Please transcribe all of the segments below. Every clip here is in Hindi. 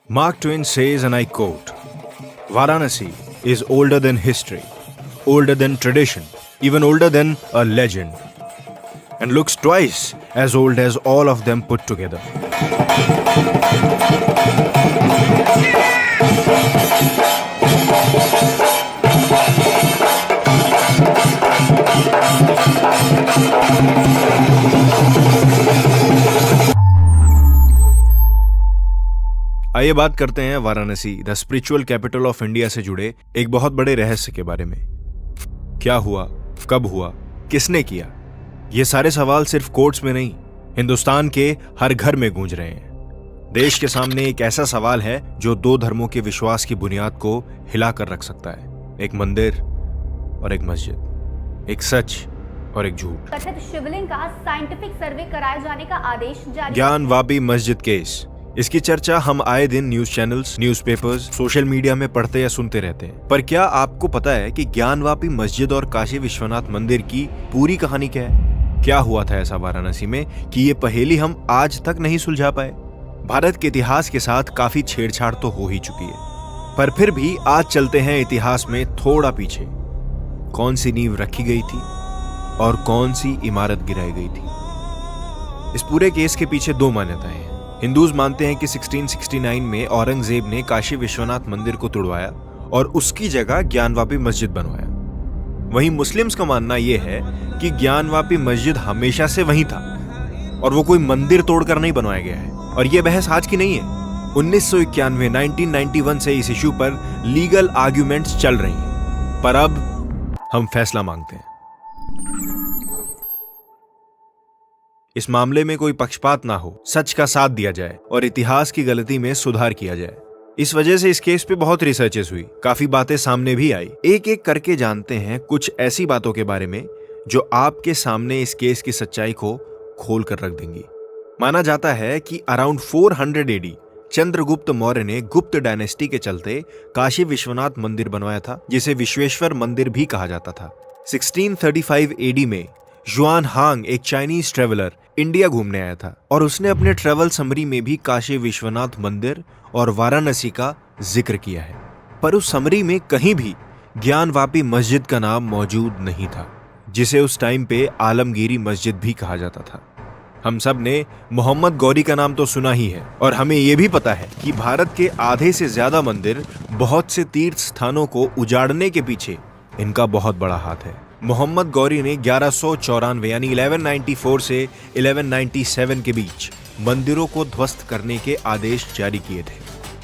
Mark Twain says, and I quote, Varanasi is older than history, older than tradition, even older than a legend, and looks twice as old as all of them put together. आइए बात करते हैं Varanasi the spiritual capital of India से जुड़े एक बहुत बड़े रहस्य के बारे में। क्या हुआ, कब हुआ, किसने किया? ये सारे सवाल सिर्फ कोर्ट्स में नहीं, हिंदुस्तान के हर घर में गूंज रहे हैं। देश के सामने एक ऐसा सवाल है जो दो धर्मों के विश्वास की बुनियाद को हिला कर रख सकता है। एक मंदिर और एक मस्जिद, एक सच और एक झूठ। कथित शिवलिंग का साइंटिफिक सर्वे कराए जाने का आदेश जारी। ज्ञानवापी मस्जिद केस, इसकी चर्चा हम आए दिन news channels, newspapers, social media में पढ़ते या सुनते रहते हैं। पर क्या आपको पता है कि ज्ञानवापी मस्जिद और काशी विश्वनाथ मंदिर की पूरी कहानी क्या है? क्या हुआ था ऐसा वाराणसी में कि ये पहेली हम आज तक नहीं सुलझा पाए? भारत के इतिहास के साथ काफी छेड़छाड़ तो हो ही चुकी है, पर फिर भी आज चलते हैं इतिहास में थोड़ा पीछे। कौन सी नींव रखी गई थी और कौन सी इमारत गिराई गई थी? इस पूरे केस के पीछे दो मान्यताएं हैं। हिंदूज मानते हैं कि 1669 में औरंगजेब ने काशी विश्वनाथ मंदिर को तुड़वाया और उसकी जगह ज्ञानवापी मस्जिद बनवाया। वहीं मुस्लिम्स का मानना यह है कि ज्ञानवापी मस्जिद हमेशा से वहीं था और वो कोई मंदिर तोड़कर नहीं बनवाया गया है। और यह बहस आज की नहीं है। 1991 से इस इश्यू पर लीगल आर्ग्यूमेंट्स चल रही हैं, पर अब हम फैसला मांगते हैं। इस मामले में कोई पक्षपात ना हो, सच का साथ दिया जाए और इतिहास की गलती में सुधार किया जाए। इस वजह से इस केस पे बहुत रिसर्चेस हुई, काफी बातें सामने भी आई। एक एक करके जानते हैं कुछ ऐसी बातों के बारे में जो आपके सामने इस केस की सच्चाई को खोल कर रख देंगी। माना जाता है कि अराउंड 400 AD चंद्रगुप्त मौर्य ने गुप्त डायनेस्टी के चलते काशी विश्वनाथ मंदिर बनवाया था, जिसे विश्वेश्वर मंदिर भी कहा जाता था। 1635 AD में जुआन हांग, एक चाइनीज ट्रेवलर, इंडिया घूमने आया था और उसने अपने ट्रेवल समरी में भी काशी विश्वनाथ मंदिर और वाराणसी का जिक्र किया है। पर उस समरी में कहीं भी ज्ञानवापी मस्जिद का नाम मौजूद नहीं था, जिसे उस टाइम पे आलमगीरी मस्जिद भी कहा जाता था। हम सब ने मोहम्मद गौरी का नाम तो सुना ही है और हमें यह भी पता है कि भारत के आधे से ज्यादा मंदिर, बहुत से तीर्थ स्थानों को उजाड़ने के पीछे इनका बहुत बड़ा हाथ है। मोहम्मद गौरी ने 1194 यानी 1194 से 1197 के बीच मंदिरों को ध्वस्त करने के आदेश जारी किए थे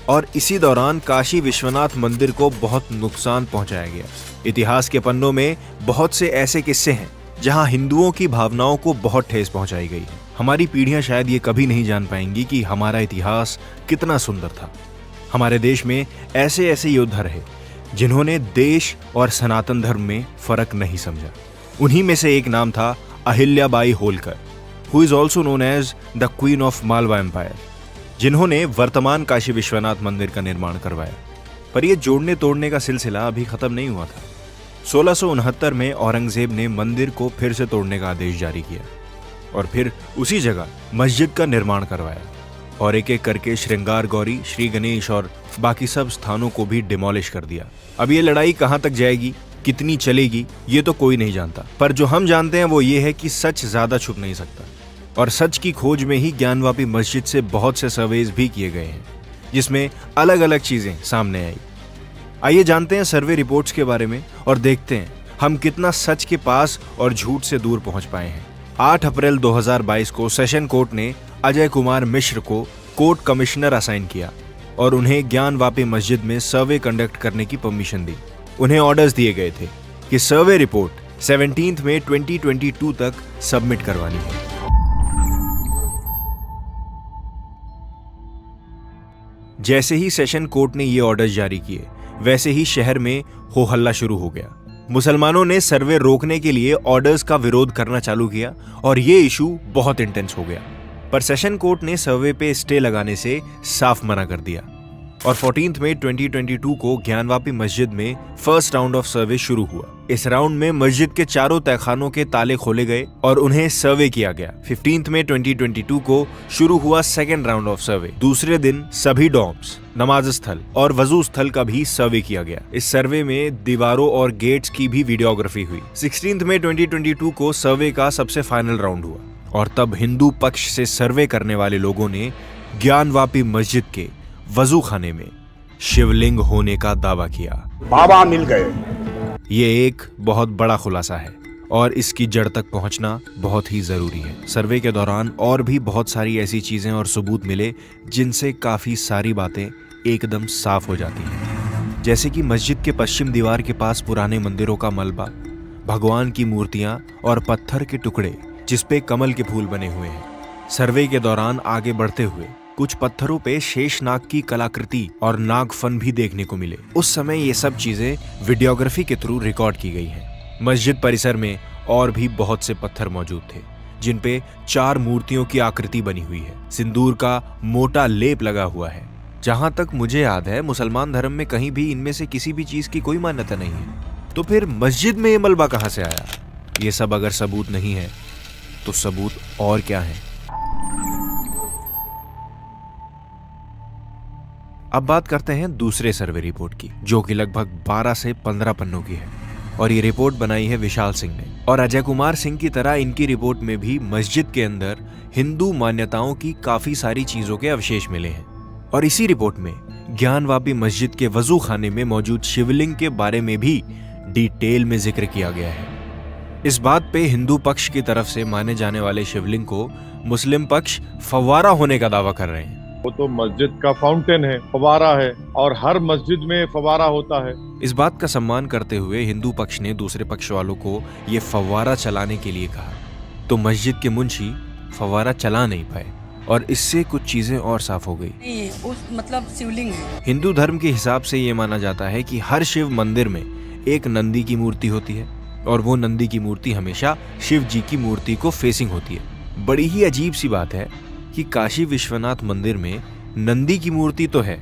और इसी दौरान काशी विश्वनाथ मंदिर को बहुत नुकसान पहुंचाया गया। इतिहास के पन्नों में बहुत से ऐसे किस्से हैं जहां हिंदुओं की भावनाओं को बहुत ठेस पहुंचाई गई है। हमारी पीढ़ियां शायद ये कभी नहीं जान पाएंगी कि हमारा इतिहास कितना सुंदर था। हमारे देश में ऐसे ऐसे योद्धा रहे जिन्होंने देश और सनातन धर्म में फर्क नहीं समझा। उन्हीं में से एक नाम था Ahilyabai Holkar, who is also known as the queen of Malwa empire, जिन्होंने वर्तमान काशी विश्वनाथ मंदिर का निर्माण करवाया। पर यह जोड़ने तोड़ने का सिलसिला अभी खत्म नहीं हुआ था। 1669 में औरंगजेब ने मंदिर को फिर से तोड़ने का आदेश जारी किया और फिर उसी जगह मस्जिद का निर्माण करवाया और एक एक करके श्रृंगार गौरी, श्री गणेश और बाकी सब स्थानों को भी डिमोलिश कर दिया। अब ये लड़ाई कहां तक जाएगी, कितनी चलेगी, ये तो कोई नहीं जानता। पर जो हम जानते हैं वो ये है कि सच ज्यादा छुप नहीं सकता और सच की खोज में ही ज्ञानवापी मस्जिद से बहुत से सर्वेज भी किए गए हैं, जिसमें अलग अलग चीजें सामने आई। आइए जानते हैं सर्वे रिपोर्ट्स के बारे में और देखते हैं हम कितना सच के पास और झूठ से दूर पहुंच पाए हैं। 8 अप्रैल 2022 को सेशन कोर्ट ने अजय कुमार मिश्र को कोर्ट कमिश्नर असाइन किया और उन्हें ज्ञानवापी मस्जिद में सर्वे कंडक्ट करने की परमिशन दी। उन्हें ऑर्डर्स दिए गए थे कि सर्वे रिपोर्ट 17 मई 2022 तक सबमिट करवानी है। जैसे ही सेशन कोर्ट ने ये ऑर्डर्स जारी किए, वैसे ही शहर में हो हल्ला शुरू हो गया। मुसलमानों ने सर्वे रोकने के लिए ऑर्डर्स का विरोध करना चालू किया और ये इशू बहुत इंटेंस हो गया। पर सेशन कोर्ट ने सर्वे पे स्टे लगाने से साफ मना कर दिया और 14 मई 2022 को ज्ञानवापी मस्जिद में फर्स्ट राउंड ऑफ सर्वे शुरू हुआ। इस राउंड में मस्जिद के चारों तहखानों के ताले खोले गए और उन्हें सर्वे किया गया। 15 मई 2022 को शुरू हुआ सेकेंड राउंड ऑफ सर्वे। दूसरे दिन सभी डॉम्स, नमाज स्थल और वजू स्थल का भी सर्वे किया गया। इस सर्वे में दीवारों और गेट्स की भी वीडियोग्राफी हुई। 16 मई 2022 को सर्वे का सबसे फाइनल राउंड हुआ और तब हिंदू पक्ष से सर्वे करने वाले लोगों ने ज्ञानवापी मस्जिद के वजू खाने में शिवलिंग होने का दावा किया। बाबा मिल गए। ये एक बहुत बड़ा खुलासा है और इसकी जड़ तक पहुंचना बहुत ही जरूरी है। सर्वे के दौरान और भी बहुत सारी ऐसी चीजें और सबूत मिले जिनसे काफी सारी बातें एकदम साफ हो जाती हैं। जैसे कि मस्जिद के पश्चिम दीवार के पास पुराने मंदिरों का मलबा, भगवान की मूर्तियां और पत्थर के टुकड़े जिसपे कमल के फूल बने हुए हैं। सर्वे के दौरान आगे बढ़ते हुए कुछ पत्थरों पे शेषनाग की कलाकृति और नागफन भी देखने को मिले। उस समय ये सब चीजें वीडियोग्राफी के थ्रू रिकॉर्ड की गई हैं। मस्जिद परिसर में और भी बहुत से पत्थर मौजूद थे जिन पे 4 मूर्तियों की आकृति बनी हुई है। सिंदूर का मोटा लेप लगा हुआ है। जहां तक मुझे याद है मुसलमान धर्म में कहीं भी इनमें से किसी भी चीज की कोई मान्यता नहीं है। तो फिर मस्जिद में ये मलबा कहां से आया? ये सब अगर सबूत नहीं है तो सबूत और क्या है? अब बात करते हैं दूसरे सर्वे रिपोर्ट की, जो कि लगभग 12 से 15 पन्नों की है और ये रिपोर्ट बनाई है विशाल सिंह ने। और अजय कुमार सिंह की तरह इनकी रिपोर्ट में भी मस्जिद के अंदर हिंदू मान्यताओं की काफी सारी चीजों के अवशेष मिले हैं। और इसी रिपोर्ट में ज्ञानवापी मस्जिद के वजू खाने में मौजूद शिवलिंग के बारे में भी डिटेल में जिक्र किया गया है। इस बात पे हिंदू पक्ष की तरफ से माने जाने वाले शिवलिंग को मुस्लिम पक्ष फव्वारा होने का दावा कर रहे हैं। वो तो मस्जिद का फाउंटेन है, फवारा है और हर मस्जिद में फवारा होता है। इस बात का सम्मान करते हुए हिंदू पक्ष ने दूसरे पक्ष वालों को ये फव्वारा चलाने के लिए कहा, तो मस्जिद के मुंशी फव्वारा चला नहीं पाए और इससे कुछ चीजें और साफ हो गई। उस मतलब शिवलिंग है। हिंदू धर्म के हिसाब से ये माना जाता है कि हर शिव मंदिर में एक नंदी की मूर्ति होती है और वो नंदी की मूर्ति हमेशा शिव जी की मूर्ति को फेसिंग होती है। बड़ी ही अजीब सी बात है कि काशी विश्वनाथ मंदिर में नंदी की मूर्ति तो है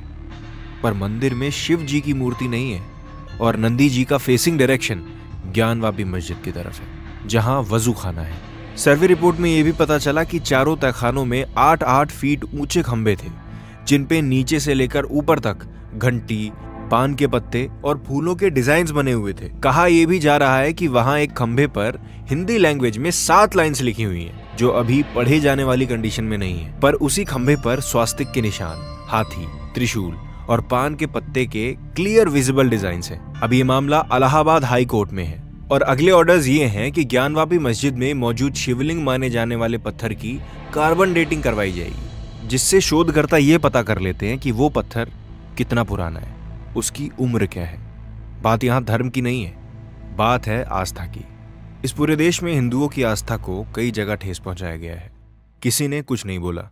पर मंदिर में शिव जी की मूर्ति नहीं है और नंदी जी का फेसिंग डायरेक्शन ज्ञानवापी मस्जिद की तरफ है जहां वजू खाना है। सर्वे रिपोर्ट में यह भी पता चला कि चारों तहखानों में 8-8 फीट ऊंचे खंभे थे जिन पे नीचे से लेकर ऊपर तक घंटी, पान के पत्ते और फूलों के डिजाइन्स बने हुए थे। कहा यह भी जा रहा है कि वहां एक खंभे पर हिंदी लैंग्वेज में 7 लाइन्स लिखी हुई हैं जो अभी पढ़े जाने वाली कंडीशन में नहीं है। पर उसी खंभे पर स्वास्तिक के निशान, हाथी, त्रिशूल और पान के पत्ते के क्लियर विजिबल डिजाइन्स हैं। अब ये मामला इलाहाबाद हाई कोर्ट में है और अगले ऑर्डर्स ये हैं कि ज्ञानवापी मस्जिद में मौजूद शिवलिंग माने जाने वाले पत्थर की कार्बन डेटिंग करवाई जाएगी, जिससे शोधकर्ता ये पता कर लेते हैं कि वो पत्थर कितना पुराना है, उसकी उम्र क्या है। बात यहाँ धर्म की नहीं है, बात है आस्था की। इस पूरे देश में हिंदुओं की आस्था को कई जगह ठेस पहुंचाया गया है। किसी ने कुछ नहीं बोला,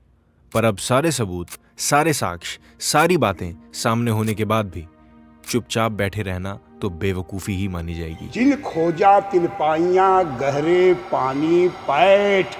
पर अब सारे सबूत, सारे साक्ष्य, सारी बातें सामने होने के बाद भी चुपचाप बैठे रहना तो बेवकूफी ही मानी जाएगी। जिन खोजा तिन पाइयां गहरे पानी पैठ।